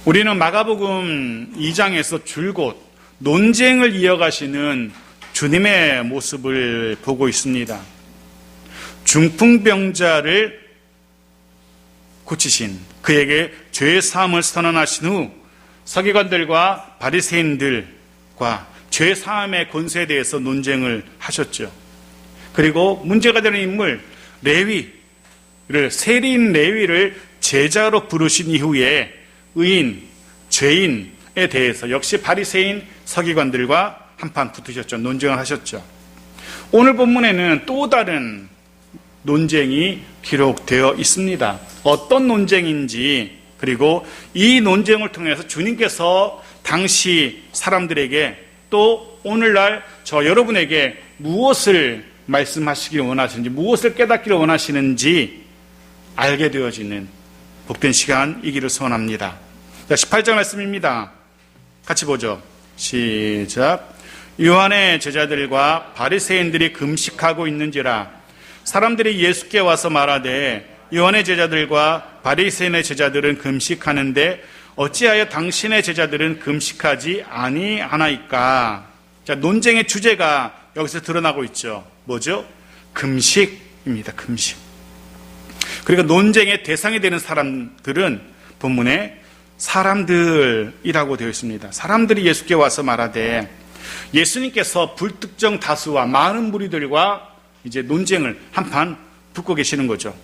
우리는 마가복음 2장에서 줄곧 논쟁을 이어가시는 주님의 모습을 보고 있습니다. 중풍병자를 고치신, 그에게 죄의 사함을 선언하신 후 서기관들과 바리새인들과 죄 사함의 권세에 대해서 논쟁을 하셨죠. 그리고 문제가 되는 인물 레위를, 세리인 레위를 제자로 부르신 이후에 의인, 죄인에 대해서 역시 바리새인 서기관들과 한판 붙으셨죠. 논쟁을 하셨죠. 오늘 본문에는 또 다른 논쟁이 기록되어 있습니다. 어떤 논쟁인지, 그리고 이 논쟁을 통해서 주님께서 당시 사람들에게 또 오늘날 저 여러분에게 무엇을 말씀하시길 원하시는지, 무엇을 깨닫기를 원하시는지 알게 되어지는 복된 시간이기를 소원합니다. 자, 18절 말씀입니다. 같이 보죠. 시작. 요한의 제자들과 바리새인들이 금식하고 있는지라 사람들이 예수께 와서 말하되 요한의 제자들과 바리새인의 제자들은 금식하는데 어찌하여 당신의 제자들은 금식하지 아니하나이까? 자, 논쟁의 주제가 여기서 드러나고 있죠. 뭐죠? 금식입니다. 금식. 그러니까 논쟁의 대상이 되는 사람들은 본문에 사람들이라고 되어 있습니다. 사람들이 예수께 와서 말하되 예수님께서 불특정 다수와 많은 무리들과 이제 논쟁을 한판 붙고 계시는 거죠.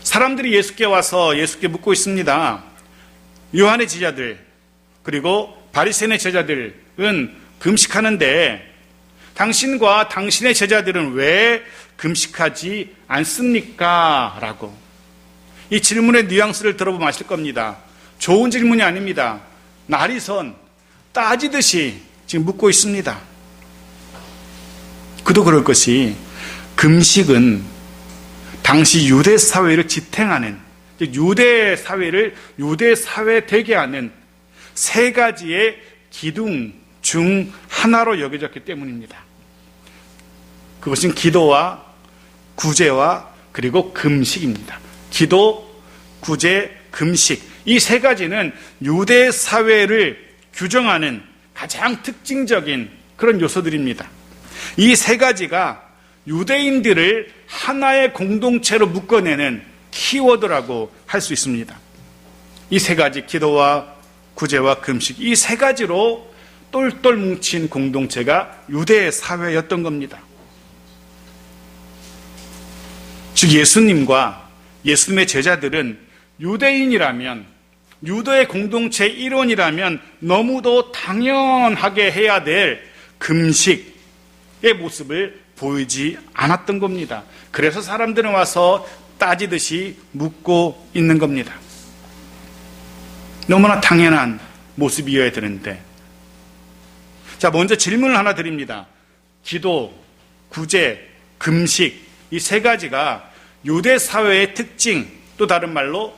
사람들이 예수께 와서 예수께 묻고 있습니다. 요한의 제자들 그리고 바리새인의 제자들은 금식하는데 당신과 당신의 제자들은 왜 금식하지 않습니까? 라고. 이 질문의 뉘앙스를 들어보면 아실 겁니다. 좋은 질문이 아닙니다. 날이선 따지듯이 지금 묻고 있습니다. 그도 그럴 것이 금식은 당시 유대 사회를 지탱하는, 유대 사회를 유대 사회 되게 하는 세 가지의 기둥 중 하나로 여겨졌기 때문입니다. 그것은 기도와 구제와 그리고 금식입니다. 기도, 구제, 금식. 이 세 가지는 유대 사회를 규정하는 가장 특징적인 그런 요소들입니다. 이 세 가지가 유대인들을 하나의 공동체로 묶어내는 키워드라고 할 수 있습니다. 이 세 가지, 기도와 구제와 금식, 이 세 가지로 똘똘 뭉친 공동체가 유대 사회였던 겁니다. 즉 예수님과 예수님의 제자들은 유대인이라면, 유대의 공동체의 일원이라면 너무도 당연하게 해야 될 금식의 모습을 보이지 않았던 겁니다. 그래서 사람들은 와서 따지듯이 묻고 있는 겁니다. 너무나 당연한 모습이어야 되는데. 자, 먼저 질문을 하나 드립니다. 기도, 구제, 금식, 이 세 가지가 유대 사회의 특징, 또 다른 말로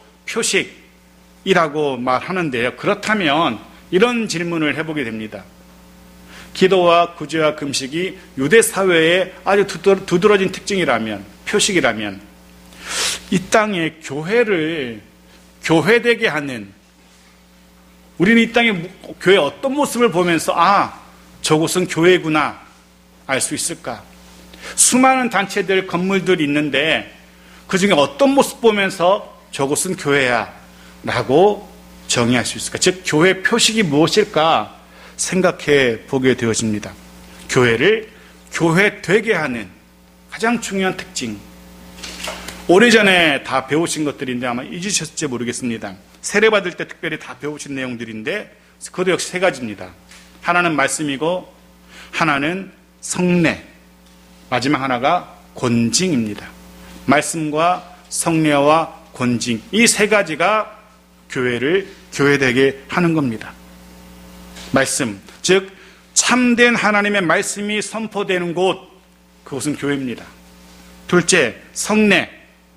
표식이라고 말하는데요. 그렇다면 이런 질문을 해보게 됩니다. 기도와 구제와 금식이 유대 사회의 아주 두드러진 특징이라면, 표식이라면, 이 땅에 교회를 교회되게 하는, 우리는 이 땅에 교회 어떤 모습을 보면서 저곳은 교회구나 알 수 있을까? 수많은 단체들, 건물들이 있는데 그 중에 어떤 모습 보면서 저곳은 교회야 라고 정의할 수 있을까? 즉 교회 표식이 무엇일까 생각해 보게 되어집니다. 교회를 교회 되게 하는 가장 중요한 특징, 오래전에 다 배우신 것들인데 아마 잊으셨을지 모르겠습니다. 세례받을 때 특별히 다 배우신 내용들인데 그것도 역시 세 가지입니다. 하나는 말씀이고, 하나는 성례, 마지막 하나가 권징입니다. 말씀과 성례와 권징, 이 세 가지가 교회를 교회되게 하는 겁니다. 말씀, 즉 참된 하나님의 말씀이 선포되는 곳, 그곳은 교회입니다. 둘째, 성례,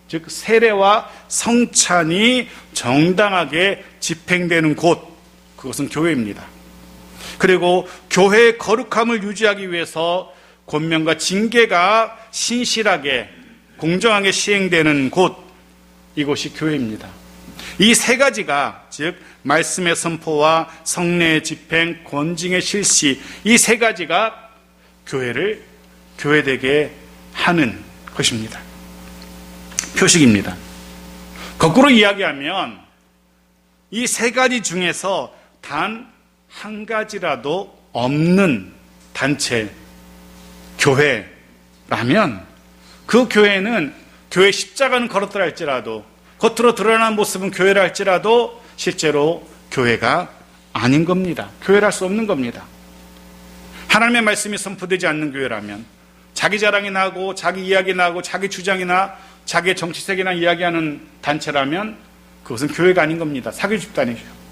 즉 세례와 성찬이 정당하게 집행되는 곳, 그것은 교회입니다. 그리고 교회의 거룩함을 유지하기 위해서 권면과 징계가 신실하게 공정하게 시행되는 곳, 이곳이 교회입니다. 이 세 가지가, 즉 말씀의 선포와 성례의 집행, 권징의 실시, 이 세 가지가 교회를 교회되게 하는 것입니다. 표식입니다. 거꾸로 이야기하면 이 세 가지 중에서 단 한 가지라도 없는 단체, 교회라면 그 교회는 교회 십자가는 걸었더라 할지라도, 겉으로 드러나는 모습은 교회라 할지라도 실제로 교회가 아닌 겁니다. 교회랄 수 없는 겁니다. 하나님의 말씀이 선포되지 않는 교회라면, 자기 자랑이나 하고 자기 이야기나 하고 자기 주장이나 자기의 정치색이나 이야기하는 단체라면 그것은 교회가 아닌 겁니다. 사교 집단이죠.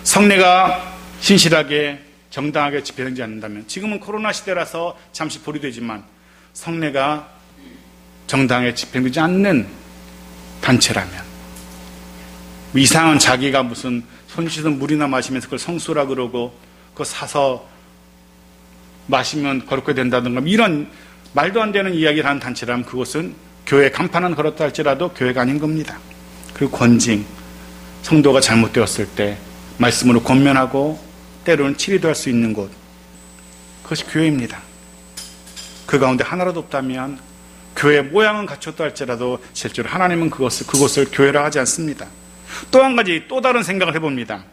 성례가 신실하게 정당하게 집행되지 않는다면, 지금은 코로나 시대라서 잠시 보류되지만 성례가 정당하게 집행되지 않는 단체라면, 이상한 자기가 무슨 손 씻은 물이나 마시면서 그걸 성수라 그러고 그거 사서 마시면 거룩하게 된다든가 이런 말도 안 되는 이야기를 하는 단체라면 그것은 교회 간판은 걸었다 할지라도 교회가 아닌 겁니다. 그리고 권징, 성도가 잘못되었을 때 말씀으로 권면하고 때로는 치리도 할 수 있는 곳, 그것이 교회입니다. 그 가운데 하나라도 없다면 교회의 모양은 갖췄다 할지라도 실제로 하나님은 그것을 교회라 하지 않습니다. 또 한 가지, 또 다른 생각을 해봅니다.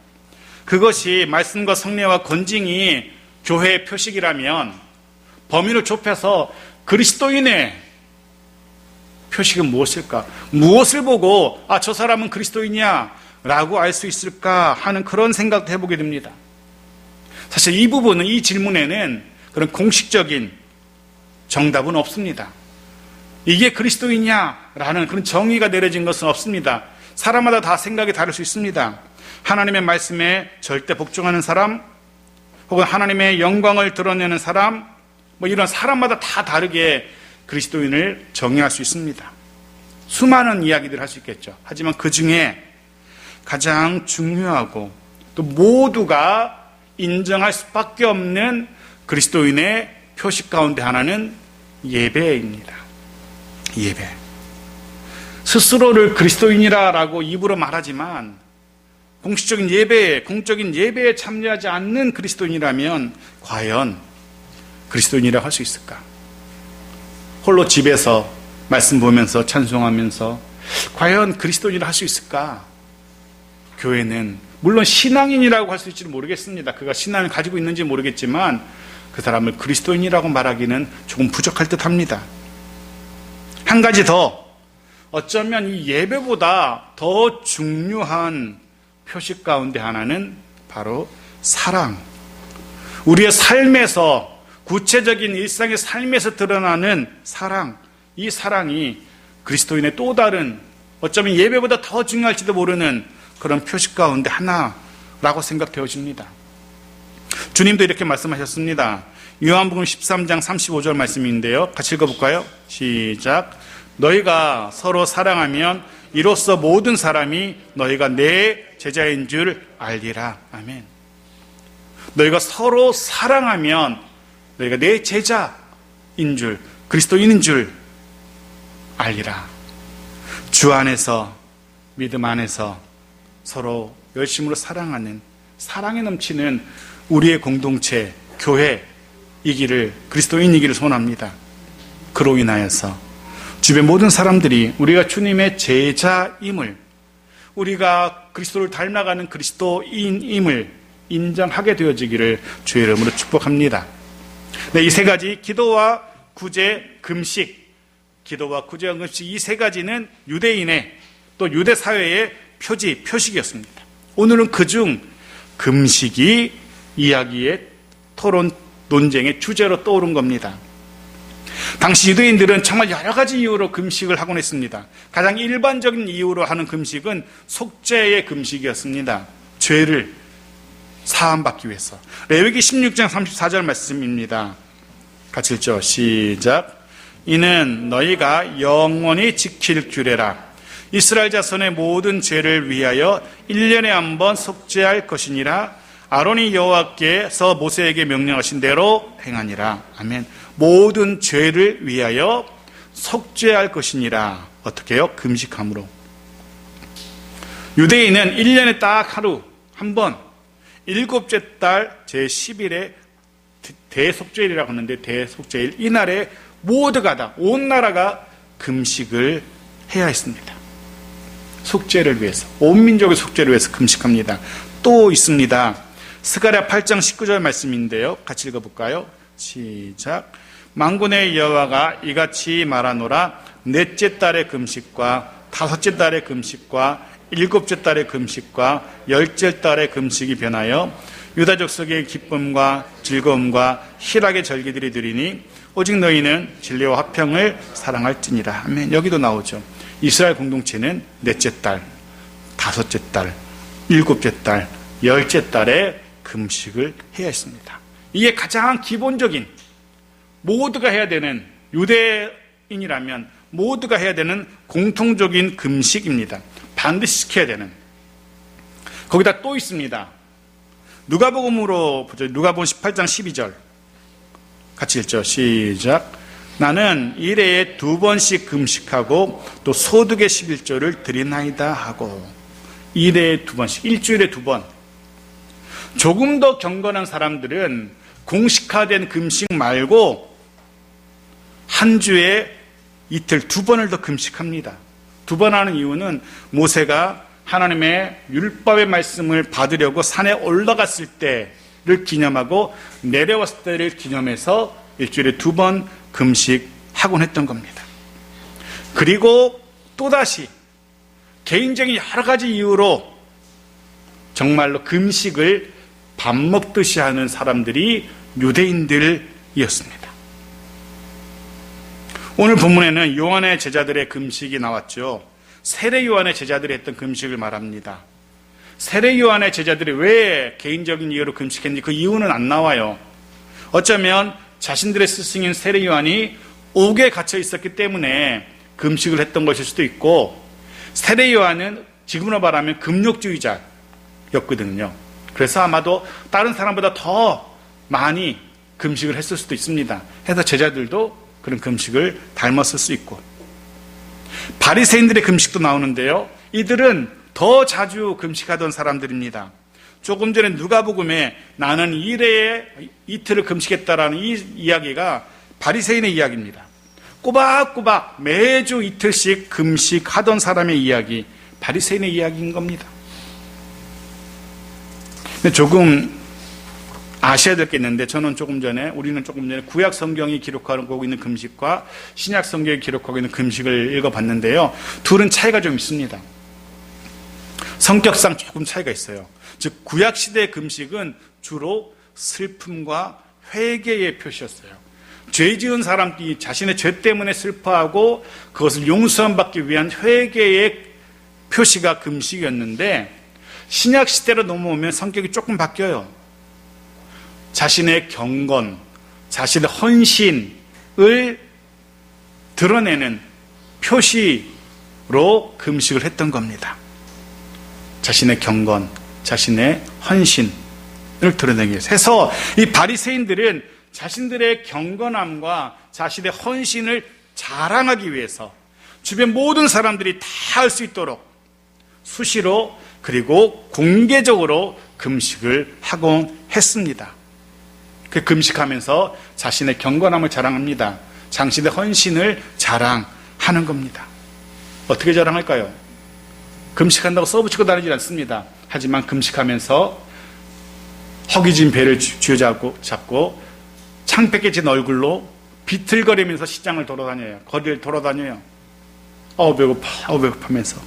그것이 말씀과 성례와 권징이 교회의 표식이라면 범위를 좁혀서 그리스도인의 표식은 무엇일까? 무엇을 보고 저 사람은 그리스도인이야 라고 알 수 있을까 하는 그런 생각도 해보게 됩니다. 사실 이 부분은, 이 질문에는 그런 공식적인 정답은 없습니다. 이게 그리스도인이냐라는 그런 정의가 내려진 것은 없습니다. 사람마다 다 생각이 다를 수 있습니다. 하나님의 말씀에 절대 복종하는 사람, 혹은 하나님의 영광을 드러내는 사람, 이런 사람마다 다 다르게 그리스도인을 정의할 수 있습니다. 수많은 이야기들을 할 수 있겠죠. 하지만 그 중에 가장 중요하고 또 모두가 인정할 수밖에 없는 그리스도인의 표식 가운데 하나는 예배입니다. 예배. 스스로를 그리스도인이라고 입으로 말하지만 공식적인 예배에, 공적인 예배에 참여하지 않는 그리스도인이라면 과연 그리스도인이라고 할 수 있을까? 홀로 집에서 말씀 보면서 찬송하면서 과연 그리스도인이라고 할 수 있을까? 교회는 물론 신앙인이라고 할 수 있지는 모르겠습니다. 그가 신앙을 가지고 있는지 모르겠지만 그 사람을 그리스도인이라고 말하기는 조금 부족할 듯합니다. 한 가지 더, 어쩌면 이 예배보다 더 중요한 표식 가운데 하나는 바로 사랑. 우리의 삶에서, 구체적인 일상의 삶에서 드러나는 사랑, 이 사랑이 그리스도인의 또 다른, 어쩌면 예배보다 더 중요할지도 모르는 그런 표식 가운데 하나라고 생각되어집니다. 주님도 이렇게 말씀하셨습니다. 요한복음 13장 35절 말씀인데요, 같이 읽어볼까요? 시작. 너희가 서로 사랑하면 이로써 모든 사람이 너희가 내 제자인 줄 알리라. 아멘. 너희가 서로 사랑하면 너희가 내 제자인 줄, 그리스도인인 줄 알리라. 주 안에서, 믿음 안에서 서로 열심으로 사랑하는, 사랑에 넘치는 우리의 공동체, 교회이기를, 그리스도인이기를 소원합니다. 그로 인하여서 주변 모든 사람들이 우리가 주님의 제자임을, 우리가 그리스도를 닮아가는 그리스도인임을 인정하게 되어지기를 주의 이름으로 축복합니다. 네, 이 세 가지, 기도와 구제, 금식, 기도와 구제와 금식, 이 세 가지는 유대인의, 또 유대 사회의 표식이었습니다. 오늘은 그중 금식이 이야기의 토론, 논쟁의 주제로 떠오른 겁니다. 당시 유대인들은 정말 여러 가지 이유로 금식을 하곤 했습니다. 가장 일반적인 이유로 하는 금식은 속죄의 금식이었습니다. 죄를 사함받기 위해서. 레위기 16장 34절 말씀입니다. 같이 읽죠. 시작. 이는 너희가 영원히 지킬 규례라. 이스라엘 자손의 모든 죄를 위하여 1년에 한 번 속죄할 것이니라. 아론이 여호와께서 모세에게 명령하신 대로 행하니라. 아멘. 모든 죄를 위하여 속죄할 것이니라. 어떻게 해요? 금식함으로. 유대인은 1년에 딱 하루 한 번, 일곱째 달 제10일에 대속죄일이라고 하는데, 대속죄일 이날에 모두가 다, 온 나라가 금식을 해야 했습니다. 속죄를 위해서, 온 민족의 속죄를 위해서 금식합니다. 또 있습니다. 스가랴 8장 19절 말씀인데요, 같이 읽어볼까요? 시작. 만군의 여호와가 이같이 말하노라. 넷째 달의 금식과 다섯째 달의 금식과 일곱째 달의 금식과 열째 달의 금식이 변하여 유다 족속의 기쁨과 즐거움과 희락의 절기들이 되리니 오직 너희는 진리와 화평을 사랑할지니라. 아멘. 여기도 나오죠. 이스라엘 공동체는 넷째 달, 다섯째 달, 일곱째 달, 열째 달에 금식을 해야 했습니다. 이게 가장 기본적인, 모두가 해야 되는, 유대인이라면 모두가 해야 되는 공통적인 금식입니다. 반드시 지켜야 되는. 거기다 또 있습니다. 누가복음으로 보죠. 누가복음 18장 12절 같이 읽죠. 시작. 나는 일해에 2번씩 금식하고 또 소득의 11조를 드리나이다 하고. 일해에 2번씩, 일주일에 2번. 조금 더 경건한 사람들은 공식화된 금식 말고 한 주에 이틀 2번을 더 금식합니다. 2번 하는 이유는 모세가 하나님의 율법의 말씀을 받으려고 산에 올라갔을 때를 기념하고 내려왔을 때를 기념해서 일주일에 2번 금식하곤 했던 겁니다. 그리고 또다시 개인적인 여러 가지 이유로 정말로 금식을 밥 먹듯이 하는 사람들이 유대인들이었습니다. 오늘 본문에는 요한의 제자들의 금식이 나왔죠. 세례 요한의 제자들이 했던 금식을 말합니다. 세례 요한의 제자들이 왜 개인적인 이유로 금식했는지 그 이유는 안 나와요. 어쩌면 자신들의 스승인 세례 요한이 옥에 갇혀 있었기 때문에 금식을 했던 것일 수도 있고, 세례 요한은 지금으로 말하면 금욕주의자였거든요. 그래서 아마도 다른 사람보다 더 많이 금식을 했을 수도 있습니다. 해서 제자들도 그런 금식을 닮았을 수 있고, 바리새인들의 금식도 나오는데요, 이들은 더 자주 금식하던 사람들입니다. 조금 전에 누가복음에 나는 일해에 이틀을 금식했다라는 이 이야기가 바리새인의 이야기입니다. 꼬박꼬박 매주 이틀씩 금식하던 사람의 이야기, 바리새인의 이야기인 겁니다. 근데 조금 아셔야 될 게 있는데, 우리는 조금 전에 구약 성경이 기록하고 있는 금식과 신약 성경이 기록하고 있는 금식을 읽어봤는데요, 둘은 차이가 좀 있습니다. 성격상 조금 차이가 있어요. 즉 구약 시대의 금식은 주로 슬픔과 회개의 표시였어요. 죄 지은 사람들이 자신의 죄 때문에 슬퍼하고 그것을 용서함 받기 위한 회개의 표시가 금식이었는데, 신약 시대로 넘어오면 성격이 조금 바뀌어요. 자신의 경건, 자신의 헌신을 드러내는 표시로 금식을 했던 겁니다. 자신의 경건, 자신의 헌신을 드러내기 위해서. 해서 이 바리새인들은 자신들의 경건함과 자신의 헌신을 자랑하기 위해서 주변 모든 사람들이 다 알 수 있도록 수시로 그리고 공개적으로 금식을 하곤 했습니다. 그 금식하면서 자신의 경건함을 자랑합니다. 자신의 헌신을 자랑하는 겁니다. 어떻게 자랑할까요? 금식한다고 써붙이고 다니지 않습니다. 하지만 금식하면서 허기진 배를 쥐어잡고 창백해진 얼굴로 비틀거리면서 시장을 돌아다녀요. 거리를 돌아다녀요. 배고파 하면서.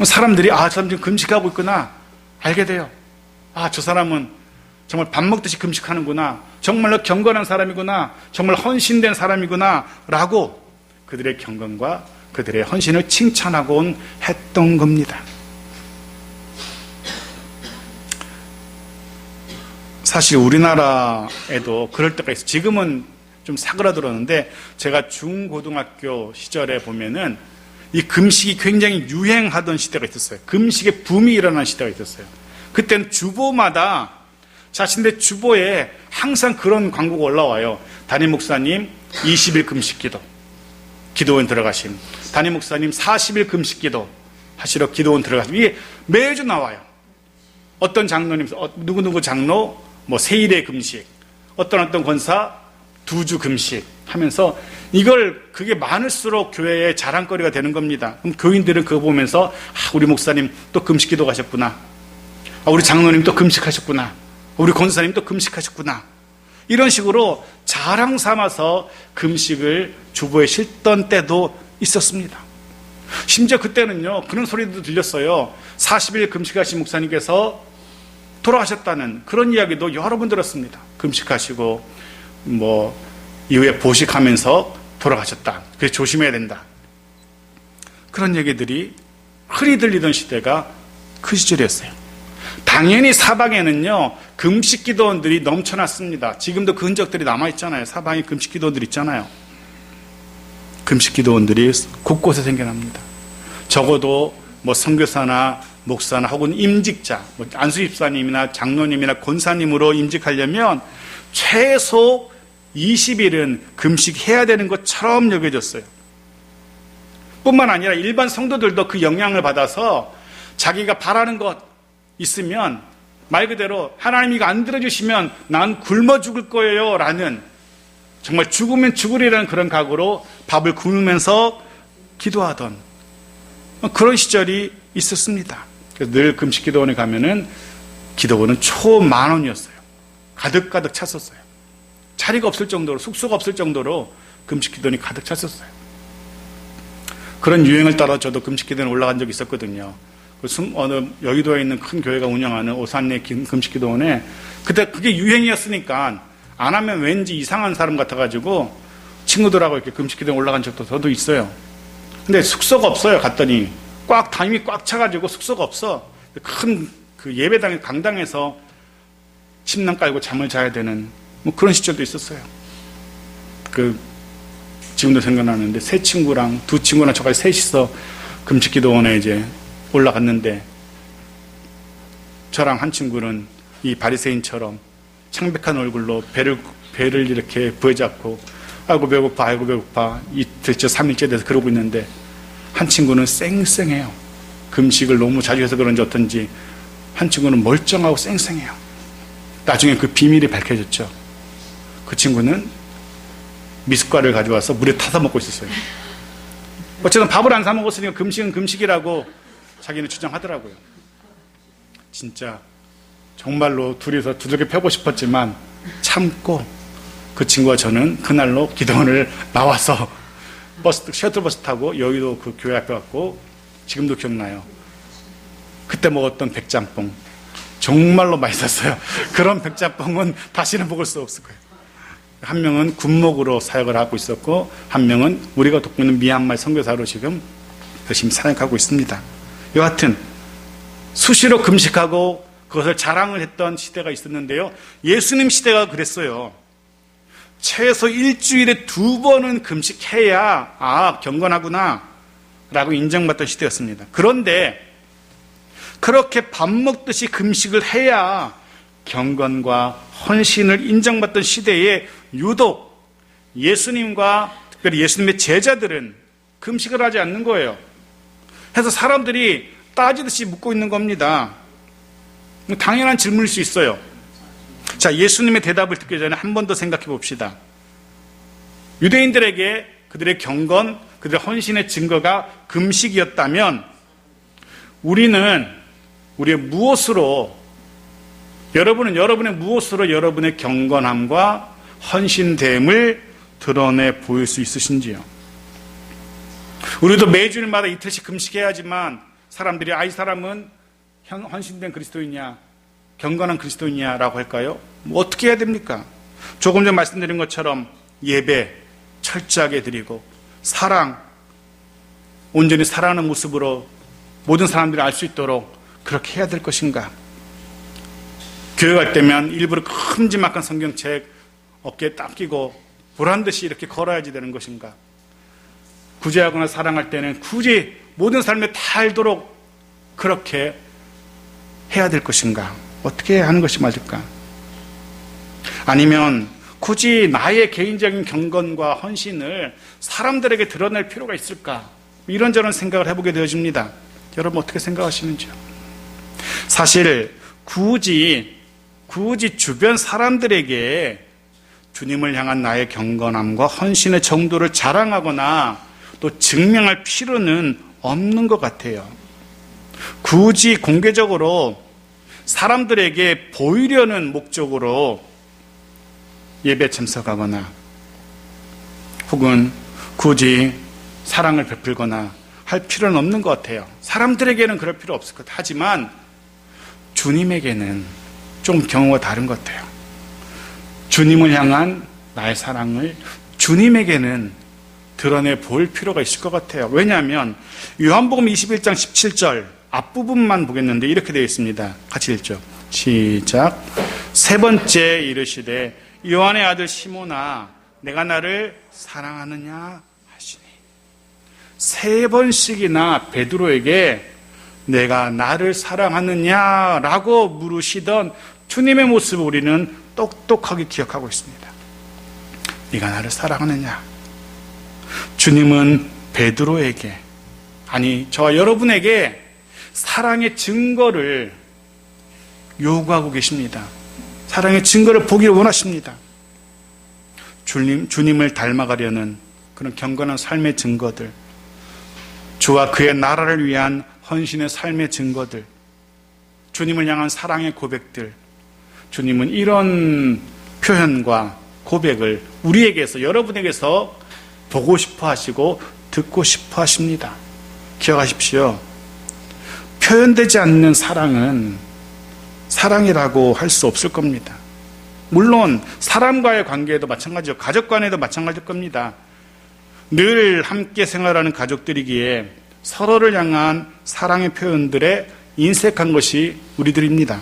사람들이 저 사람 지금 금식하고 있구나 알게 돼요. 저 사람은 정말 밥 먹듯이 금식하는구나, 정말로 경건한 사람이구나, 정말 헌신된 사람이구나 라고 그들의 경건과 그들의 헌신을 칭찬하곤 했던 겁니다. 사실 우리나라에도 그럴 때가 있어요. 지금은 좀 사그라들었는데, 제가 중고등학교 시절에 보면은 이 금식이 굉장히 유행하던 시대가 있었어요. 금식의 붐이 일어난 시대가 있었어요. 그때는 주보마다, 자신의 주보에 항상 그런 광고가 올라와요. 담임 목사님 20일 금식 기도, 기도원 들어가심. 담임 목사님 40일 금식 기도, 하시러 기도원 들어가서 이게 매주 나와요. 어떤 장로님, 누구누구 장로, 뭐 세일의 금식, 어떤 권사 2주 금식 하면서 그게 많을수록 교회의 자랑거리가 되는 겁니다. 그럼 교인들은 그거 보면서 우리 목사님 또 금식 기도 가셨구나. 우리 장로님 또 금식하셨구나. 우리 권사님 또 금식하셨구나. 이런 식으로 자랑 삼아서 금식을 주보에 싣던 때도 있었습니다. 심지어 그때는요, 그런 소리도 들렸어요. 40일 금식하신 목사님께서 돌아가셨다는 그런 이야기도 여러 번 들었습니다. 금식하시고 이후에 보식하면서 돌아가셨다. 그래서 조심해야 된다. 그런 얘기들이 흔히 들리던 시대가 그 시절이었어요. 당연히 사방에는요, 금식 기도원들이 넘쳐났습니다. 지금도 그 흔적들이 남아있잖아요. 사방에 금식 기도원들 있잖아요. 금식 기도원들이 곳곳에 생겨납니다. 적어도 선교사나 목사나 혹은 임직자, 안수집사님이나 장로님이나 권사님으로 임직하려면 최소 20일은 금식해야 되는 것처럼 여겨졌어요. 뿐만 아니라 일반 성도들도 그 영향을 받아서 자기가 바라는 것 있으면 말 그대로 하나님이 이거 안 들어주시면 난 굶어 죽을 거예요 라는, 정말 죽으면 죽으리라는 그런 각오로 밥을 굶으면서 기도하던 그런 시절이 있었습니다. 그래서 늘 금식 기도원에 가면은 기도원은 초만원이었어요. 가득가득 찼었어요. 자리가 없을 정도로, 숙소가 없을 정도로 금식 기도원이 가득 찼었어요. 그런 유행을 따라 저도 금식 기도원에 올라간 적이 있었거든요. 어느 여의도에 있는 큰 교회가 운영하는 오산내 금식 기도원에 그때 그게 유행이었으니까 안 하면 왠지 이상한 사람 같아가지고 친구들하고 이렇게 금식 기도원에 올라간 적도 저도 있어요. 근데 숙소가 없어요. 갔더니 담이 꽉 차가지고 숙소가 없어. 큰 그 예배당 강당에서 침낭 깔고 잠을 자야 되는 그런 시절도 있었어요. 지금도 생각나는데 두 친구랑 저까지 셋이서 금식 기도원에 이제 올라갔는데 저랑 한 친구는 이 바리새인처럼 창백한 얼굴로 배를 이렇게 부여잡고 아이고 배고파 이틀째 3일째 돼서 그러고 있는데 한 친구는 쌩쌩해요. 금식을 너무 자주 해서 그런지 어떤지 한 친구는 멀쩡하고 쌩쌩해요. 나중에 그 비밀이 밝혀졌죠. 그 친구는 미숫가루를 가져와서 물에 타서 먹고 있었어요. 어쨌든 밥을 안 사 먹었으니까 금식은 금식이라고 자기는 주장하더라고요. 진짜 정말로 둘이서 두들겨 펴고 싶었지만 참고 그 친구와 저는 그날로 기도원을 나와서 셔틀버스 타고 여의도 그 교회 앞에 갔고, 지금도 기억나요. 그때 먹었던 백짬뽕 정말로 맛있었어요. 그런 백짬뽕은 다시는 먹을 수 없을 거예요. 한 명은 군목으로 사역을 하고 있었고, 한 명은 우리가 돕고 있는 미얀마 선교사로 지금 열심히 사역하고 있습니다. 여하튼 수시로 금식하고 그것을 자랑을 했던 시대가 있었는데요, 예수님 시대가 그랬어요. 최소 일주일에 2번은 금식해야 경건하구나 라고 인정받던 시대였습니다. 그런데 그렇게 밥 먹듯이 금식을 해야 경건과 헌신을 인정받던 시대에 유독 예수님과 특별히 예수님의 제자들은 금식을 하지 않는 거예요. 그래서 사람들이 따지듯이 묻고 있는 겁니다. 당연한 질문일 수 있어요. 자, 예수님의 대답을 듣기 전에 한 번 더 생각해 봅시다. 유대인들에게 그들의 경건, 그들의 헌신의 증거가 금식이었다면 우리의 무엇으로, 여러분은 여러분의 무엇으로 여러분의 경건함과 헌신됨을 드러내 보일 수 있으신지요? 우리도 매주일마다 이틀씩 금식해야지만 사람들이 이 사람은 헌신된 그리스도인이냐, 경건한 그리스도인이냐라고 할까요? 어떻게 해야 됩니까? 조금 전 말씀드린 것처럼 예배 철저하게 드리고 사랑, 온전히 사랑하는 모습으로 모든 사람들이 알 수 있도록 그렇게 해야 될 것인가? 교회 갈 때면 일부러 큼지막한 성경책 어깨에 딱 끼고 보란듯이 이렇게 걸어야지 되는 것인가? 구제하거나 사랑할 때는 굳이 모든 삶에 다 알도록 그렇게 해야 될 것인가? 어떻게 하는 것이 맞을까? 아니면 굳이 나의 개인적인 경건과 헌신을 사람들에게 드러낼 필요가 있을까? 이런저런 생각을 해보게 되어집니다. 여러분 어떻게 생각하시는지요? 사실 굳이 주변 사람들에게 주님을 향한 나의 경건함과 헌신의 정도를 자랑하거나 또 증명할 필요는 없는 것 같아요. 굳이 공개적으로 사람들에게 보이려는 목적으로 예배 참석하거나 혹은 굳이 사랑을 베풀거나 할 필요는 없는 것 같아요. 사람들에게는 그럴 필요 없을 것 같아요. 하지만 주님에게는 좀 경우가 다른 것 같아요. 주님을 향한 나의 사랑을 주님에게는 드러내 볼 필요가 있을 것 같아요. 왜냐하면 요한복음 21장 17절 앞부분만 보겠는데 이렇게 되어 있습니다. 같이 읽죠. 시작. 세 번째 이르시되 요한의 아들 시몬아 내가 나를 사랑하느냐 하시니. 세 번씩이나 베드로에게 내가 나를 사랑하느냐라고 물으시던 주님의 모습을 우리는 똑똑하게 기억하고 있습니다. 네가 나를 사랑하느냐? 주님은 베드로에게, 아니 저와 여러분에게 사랑의 증거를 요구하고 계십니다. 사랑의 증거를 보기를 원하십니다. 주님을 닮아가려는 그런 경건한 삶의 증거들, 주와 그의 나라를 위한 헌신의 삶의 증거들, 주님을 향한 사랑의 고백들, 주님은 이런 표현과 고백을 우리에게서, 여러분에게서 보고 싶어 하시고 듣고 싶어 하십니다. 기억하십시오. 표현되지 않는 사랑은 사랑이라고 할 수 없을 겁니다. 물론 사람과의 관계에도 마찬가지죠. 가족 간에도 마찬가지일 겁니다. 늘 함께 생활하는 가족들이기에 서로를 향한 사랑의 표현들에 인색한 것이 우리들입니다.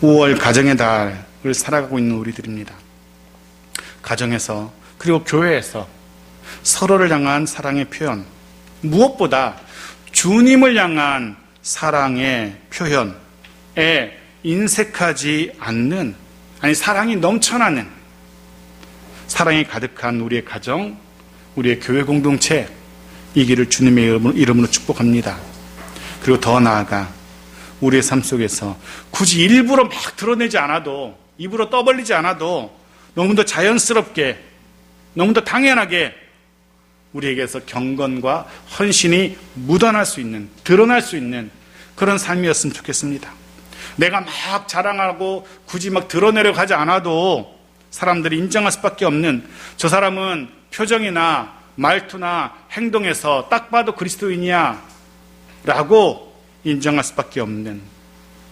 5월 가정의 달을 살아가고 있는 우리들입니다. 가정에서 그리고 교회에서 서로를 향한 사랑의 표현, 무엇보다 주님을 향한 사랑의 표현에 인색하지 않는, 아니 사랑이 넘쳐나는, 사랑이 가득한 우리의 가정, 우리의 교회 공동체, 이 길을 주님의 이름으로 축복합니다. 그리고 더 나아가 우리의 삶 속에서 굳이 일부러 막 드러내지 않아도, 입으로 떠벌리지 않아도 너무도 자연스럽게, 너무도 당연하게 우리에게서 경건과 헌신이 묻어날 수 있는, 드러날 수 있는 그런 삶이었으면 좋겠습니다. 내가 막 자랑하고 굳이 막 드러내려고 하지 않아도 사람들이 인정할 수밖에 없는, 저 사람은 표정이나 말투나 행동에서 딱 봐도 그리스도인이야 라고 인정할 수밖에 없는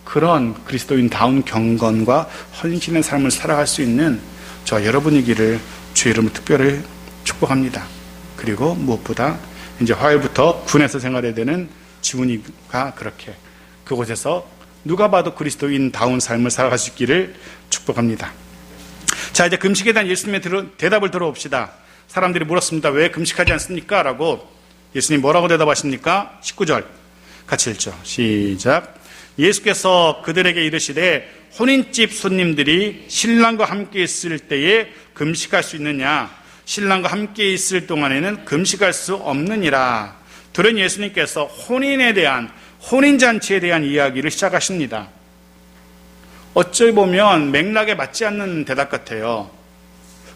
그런 그리스도인다운 경건과 헌신의 삶을 살아갈 수 있는 저와 여러분이기를 주의 이름으로 특별히 축복합니다. 그리고 무엇보다 이제 화요일부터 군에서 생활해야 되는 지훈이가 그렇게 그곳에서 누가 봐도 그리스도인다운 삶을 살아갈 수 있기를 축복합니다. 자, 이제 금식에 대한 예수님의 대답을 들어봅시다. 사람들이 물었습니다. 왜 금식하지 않습니까? 라고. 예수님 뭐라고 대답하십니까? 19절 같이 읽죠. 시작. 예수께서 그들에게 이르시되 혼인집 손님들이 신랑과 함께 있을 때에 금식할 수 있느냐? 신랑과 함께 있을 동안에는 금식할 수 없느니라. 들은 예수님께서 혼인에 대한, 혼인잔치에 대한 이야기를 시작하십니다. 어찌 보면 맥락에 맞지 않는 대답 같아요.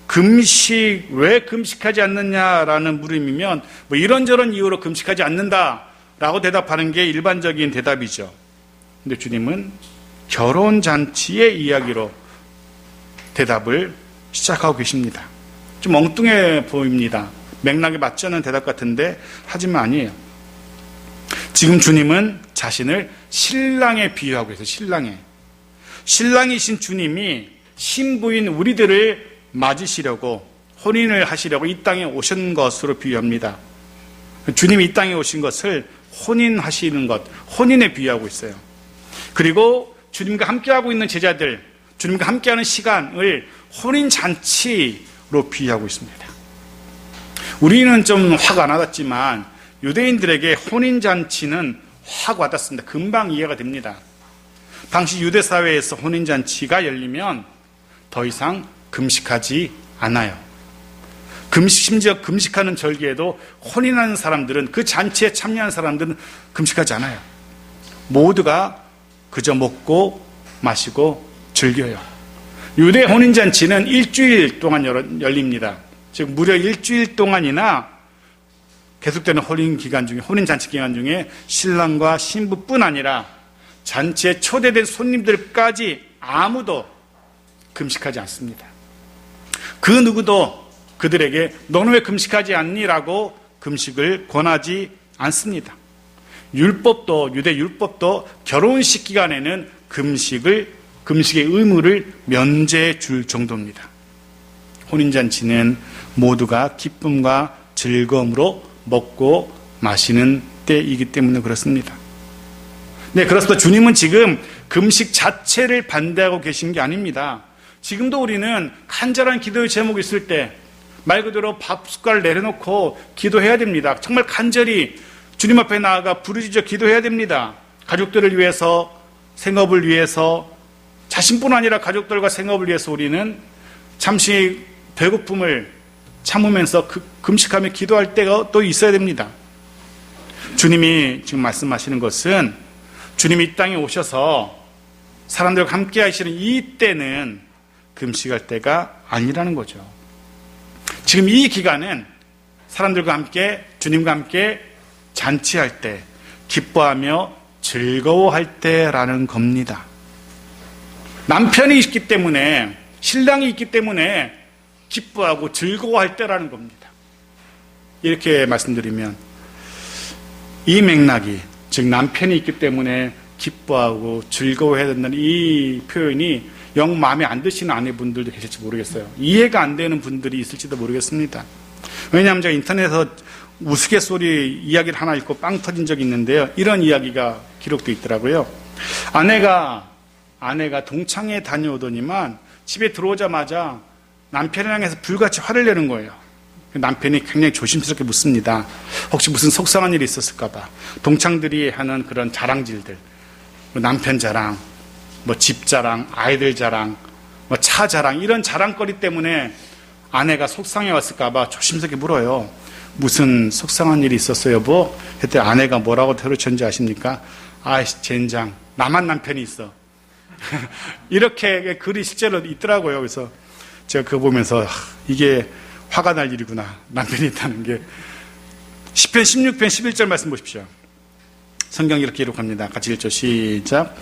금식, 왜 금식하지 않느냐라는 물음이면 뭐 이런저런 이유로 금식하지 않는다라고 대답하는 게 일반적인 대답이죠. 근데 주님은 결혼잔치의 이야기로 대답을 시작하고 계십니다. 좀 엉뚱해 보입니다. 맥락에 맞지 않는 대답 같은데 하지만 아니에요. 지금 주님은 자신을 신랑에 비유하고 있어요. 신랑이신 주님이 신부인 우리들을 맞으시려고, 혼인을 하시려고 이 땅에 오신 것으로 비유합니다. 주님이 이 땅에 오신 것을 혼인하시는 것, 혼인에 비유하고 있어요. 그리고 주님과 함께하고 있는 제자들, 주님과 함께하는 시간을 혼인잔치로 비유하고 있습니다. 우리는 좀 확 안 와닿지만 유대인들에게 혼인잔치는 확 와닿습니다. 금방 이해가 됩니다. 당시 유대 사회에서 혼인잔치가 열리면 더 이상 금식하지 않아요. 심지어 금식하는 절기에도 혼인하는 사람들은, 그 잔치에 참여하는 사람들은 금식하지 않아요. 모두가 그저 먹고 마시고 즐겨요. 유대 혼인잔치는 일주일 동안 열립니다. 즉 무려 일주일 동안이나 계속되는 혼인잔치 기간 중에 신랑과 신부뿐 아니라 잔치에 초대된 손님들까지 아무도 금식하지 않습니다. 그 누구도 그들에게 너는 왜 금식하지 않니? 라고 금식을 권하지 않습니다. 유대 율법도 결혼식 기간에는 금식의 의무를 면제해 줄 정도입니다. 혼인잔치는 모두가 기쁨과 즐거움으로 먹고 마시는 때이기 때문에 그렇습니다. 네, 그래서 주님은 지금 금식 자체를 반대하고 계신 게 아닙니다. 지금도 우리는 간절한 기도의 제목이 있을 때 말 그대로 밥 숟갈 내려놓고 기도해야 됩니다. 정말 간절히 주님 앞에 나아가 부르짖어 기도해야 됩니다. 가족들을 위해서, 생업을 위해서, 자신뿐 아니라 가족들과 생업을 위해서 우리는 잠시 배고픔을 참으면서 금식하며 기도할 때가 또 있어야 됩니다. 주님이 지금 말씀하시는 것은 주님이 이 땅에 오셔서 사람들과 함께 하시는 이 때는 금식할 때가 아니라는 거죠. 지금 이 기간은 사람들과 함께, 주님과 함께 잔치할 때, 기뻐하며 즐거워할 때라는 겁니다. 남편이 있기 때문에, 신랑이 있기 때문에 기뻐하고 즐거워할 때라는 겁니다. 이렇게 말씀드리면 이 맥락이, 즉 남편이 있기 때문에 기뻐하고 즐거워해야 된다는 이 표현이 영 마음에 안 드시는 아내분들도 계실지 모르겠어요. 이해가 안 되는 분들이 있을지도 모르겠습니다. 왜냐하면 제가 인터넷에서 우스갯소리 이야기를 하나 읽고 빵 터진 적이 있는데요. 이런 이야기가 기록되어 있더라고요. 아내가 동창회 다녀오더니만 집에 들어오자마자 남편을 향해서 불같이 화를 내는 거예요. 남편이 굉장히 조심스럽게 묻습니다. 혹시 무슨 속상한 일이 있었을까 봐. 동창들이 하는 그런 자랑질들, 남편 자랑, 집 자랑, 아이들 자랑, 차 자랑, 이런 자랑거리 때문에 아내가 속상해 왔을까 봐 조심스럽게 물어요. 무슨 속상한 일이 있었어요, 여보? 그때 아내가 뭐라고 대로쳤는지 아십니까? 아이씨, 젠장, 나만 남편이 있어. 이렇게 글이 실제로 있더라고요. 그래서 제가 그거 보면서 이게 화가 날 일이구나, 남편이 있다는 게. 시편 16편 11절 말씀 보십시오. 성경이 이렇게 기록합니다. 같이 읽죠. 시작.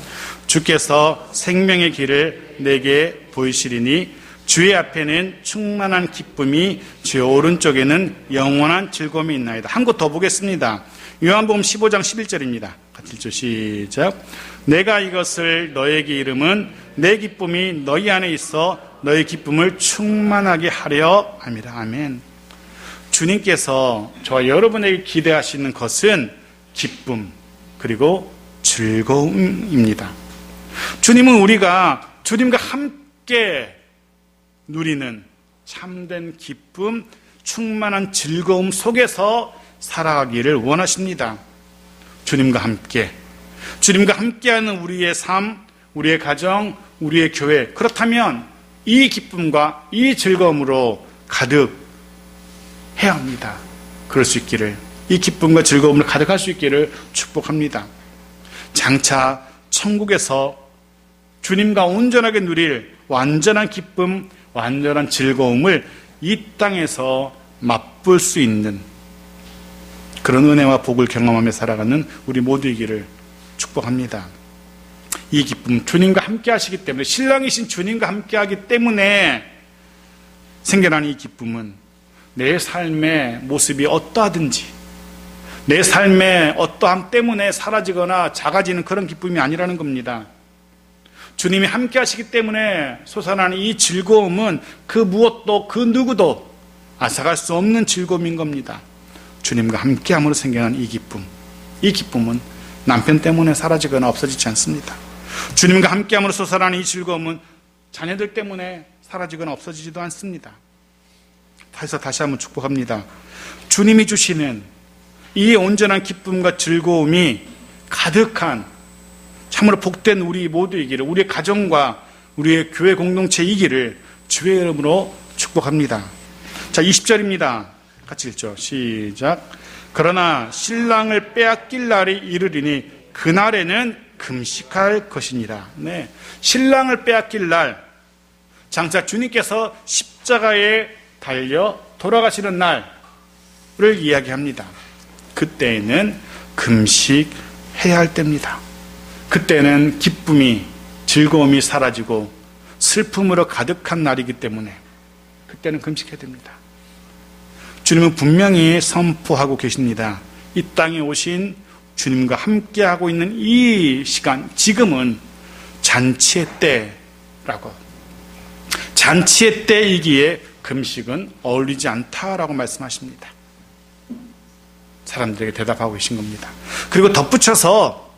주께서 생명의 길을 내게 보이시리니 주의 앞에는 충만한 기쁨이, 주의 오른쪽에는 영원한 즐거움이 있나이다. 한 곳 더 보겠습니다. 요한복음 15장 11절입니다. 같이 읽죠. 시작. 내가 이것을 너에게 이름은 내 기쁨이 너희 안에 있어 너희 기쁨을 충만하게 하려 함이라. 아멘. 주님께서 저와 여러분에게 기대하시는 것은 기쁨 그리고 즐거움입니다. 주님은 우리가 주님과 함께 누리는 참된 기쁨, 충만한 즐거움 속에서 살아가기를 원하십니다. 주님과 함께하는 우리의 삶, 우리의 가정, 우리의 교회, 그렇다면 이 기쁨과 이 즐거움으로 가득 해야 합니다. 그럴 수 있기를, 이 기쁨과 즐거움을 가득할 수 있기를 축복합니다. 장차 천국에서 주님과 온전하게 누릴 완전한 기쁨, 완전한 즐거움을 이 땅에서 맛볼 수 있는 그런 은혜와 복을 경험하며 살아가는 우리 모두이기를 축복합니다. 이 기쁨, 주님과 함께 하시기 때문에, 신랑이신 주님과 함께 하기 때문에 생겨나는 이 기쁨은 내 삶의 모습이 어떠하든지, 내 삶의 어떠함 때문에 사라지거나 작아지는 그런 기쁨이 아니라는 겁니다. 주님이 함께 하시기 때문에 솟아나는 이 즐거움은 그 무엇도, 그 누구도 앗아갈 수 없는 즐거움인 겁니다. 주님과 함께함으로 생겨난 이 기쁨은 남편 때문에 사라지거나 없어지지 않습니다. 주님과 함께함으로 솟아나는 이 즐거움은 자녀들 때문에 사라지거나 없어지지도 않습니다. 그래서 다시 한번 축복합니다. 주님이 주시는 이 온전한 기쁨과 즐거움이 가득한 참으로 복된 우리 모두이기를, 우리의 가정과 우리의 교회 공동체이기를 주의 이름으로 축복합니다. 자, 20절입니다. 같이 읽죠. 시작. 그러나 신랑을 빼앗길 날이 이르리니 그날에는 금식할 것이니라. 네. 신랑을 빼앗길 날, 장차 주님께서 십자가에 달려 돌아가시는 날을 이야기합니다. 그때에는 금식해야 할 때입니다. 그때는 기쁨이, 즐거움이 사라지고 슬픔으로 가득한 날이기 때문에 그때는 금식해야 됩니다. 주님은 분명히 선포하고 계십니다. 이 땅에 오신 주님과 함께하고 있는 이 시간, 지금은 잔치의 때라고, 잔치의 때이기에 금식은 어울리지 않다라고 말씀하십니다. 사람들에게 대답하고 계신 겁니다. 그리고 덧붙여서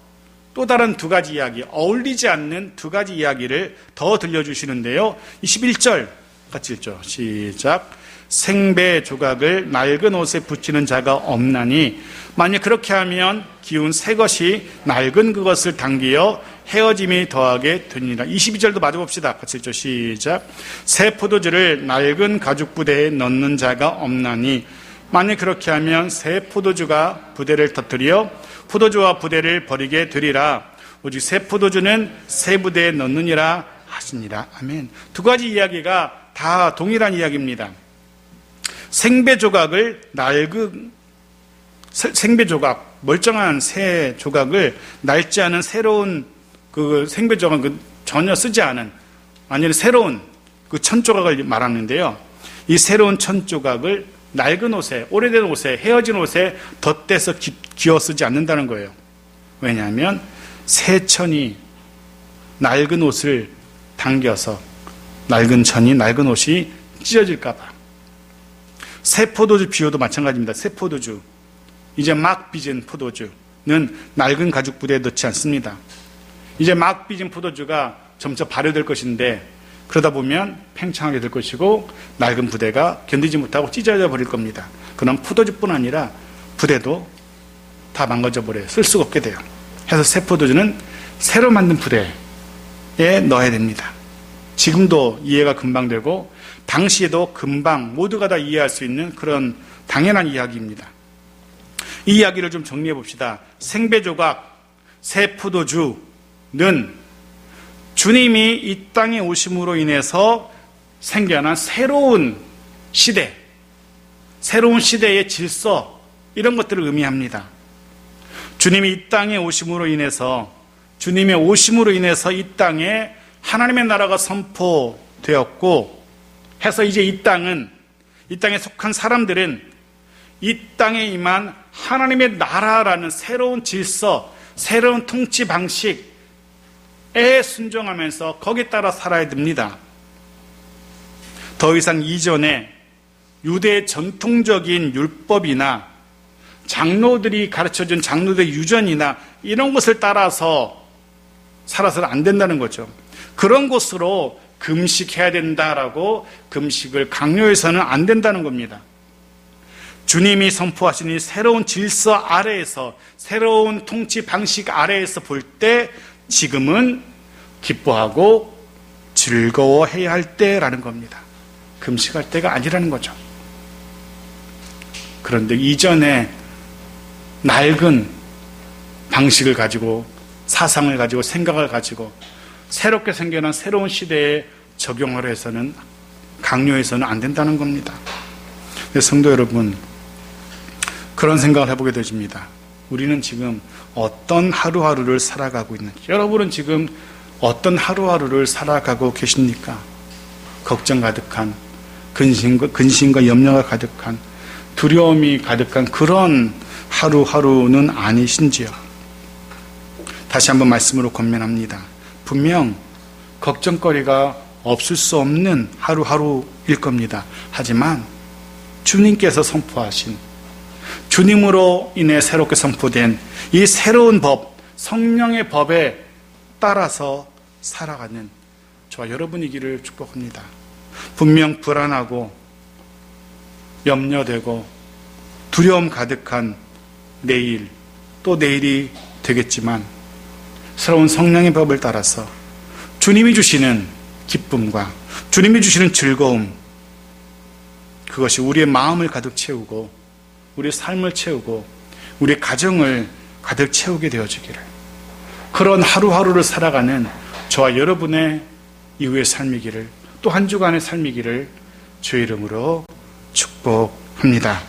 또 다른 두 가지 이야기, 어울리지 않는 두 가지 이야기를 더 들려주시는데요. 21절 같이 읽죠. 시작. 생배 조각을 낡은 옷에 붙이는 자가 없나니 만약 그렇게 하면 기운 새 것이 낡은 그것을 당기어 헤어짐이 더하게 되니라. 22절도 마저 봅시다. 같이 읽죠. 시작. 새 포도주를 낡은 가죽 부대에 넣는 자가 없나니 만약 그렇게 하면 새 포도주가 부대를 터뜨려 포도주와 부대를 버리게 되리라. 오직 새 포도주는 새 부대에 넣느니라 하시니라. 아멘. 두 가지 이야기가 다 동일한 이야기입니다. 생배 조각을 생배 조각, 멀쩡한 새 조각을 낡지 않은 새로운 그 생배 조각, 전혀 쓰지 않은, 완전히 새로운 그 천 조각을 말하는데요. 이 새로운 천 조각을 낡은 옷에, 오래된 옷에, 헤어진 옷에 덧대서 기어 쓰지 않는다는 거예요. 왜냐하면 새 천이 낡은 옷을 당겨서 낡은 천이, 낡은 옷이 찢어질까봐. 새 포도주 비유도 마찬가지입니다. 새 포도주, 이제 막 빚은 포도주는 낡은 가죽 부대에 넣지 않습니다. 이제 막 빚은 포도주가 점차 발효될 것인데 그러다 보면 팽창하게 될 것이고 낡은 부대가 견디지 못하고 찢어져 버릴 겁니다. 그럼 포도주뿐 아니라 부대도 다 망가져 버려요. 쓸 수가 없게 돼요. 그래서 새 포도주는 새로 만든 부대에 넣어야 됩니다. 지금도 이해가 금방 되고 당시에도 금방 모두가 다 이해할 수 있는 그런 당연한 이야기입니다. 이 이야기를 좀 정리해 봅시다. 생배조각, 새 포도주는 주님이 이 땅에 오심으로 인해서 생겨난 새로운 시대, 새로운 시대의 질서, 이런 것들을 의미합니다. 주님이 이 땅에 오심으로 인해서, 주님의 오심으로 인해서 이 땅에 하나님의 나라가 선포되었고 해서 이제 이 땅에 속한 사람들은 이 땅에 임한 하나님의 나라라는 새로운 질서, 새로운 통치 방식에 순종하면서 거기에 따라 살아야 됩니다. 더 이상 이전에 유대의 전통적인 율법이나 장로들이 가르쳐준 장로들의 유전이나 이런 것을 따라서 살아서는 안 된다는 거죠. 그런 것으로 금식해야 된다라고 금식을 강요해서는 안 된다는 겁니다. 주님이 선포하신 이 새로운 질서 아래에서, 새로운 통치 방식 아래에서 볼 때 지금은 기뻐하고 즐거워해야 할 때라는 겁니다. 금식할 때가 아니라는 거죠. 그런데 이전에 낡은 방식을 가지고, 사상을 가지고, 생각을 가지고 새롭게 생겨난 새로운 시대에 적용을 해서는, 강요해서는 안 된다는 겁니다. 성도 여러분, 그런 생각을 해보게 되십니다. 우리는 지금 어떤 하루하루를 살아가고 있는지, 여러분은 지금 어떤 하루하루를 살아가고 계십니까? 걱정 가득한, 근심과 염려가 가득한, 두려움이 가득한 그런 하루하루는 아니신지요? 다시 한번 말씀으로 권면합니다. 분명 걱정거리가 없을 수 없는 하루하루일 겁니다. 하지만 주님께서 선포하신, 주님으로 인해 새롭게 선포된 이 새로운 법, 성령의 법에 따라서 살아가는 저와 여러분이기를 축복합니다. 분명 불안하고 염려되고 두려움 가득한 내일, 또 내일이 되겠지만 새로운 성령의 법을 따라서 주님이 주시는 기쁨과 주님이 주시는 즐거움, 그것이 우리의 마음을 가득 채우고 우리의 삶을 채우고 우리의 가정을 가득 채우게 되어지기를, 그런 하루하루를 살아가는 저와 여러분의 이후의 삶이기를, 또 한 주간의 삶이기를 주의 이름으로 축복합니다.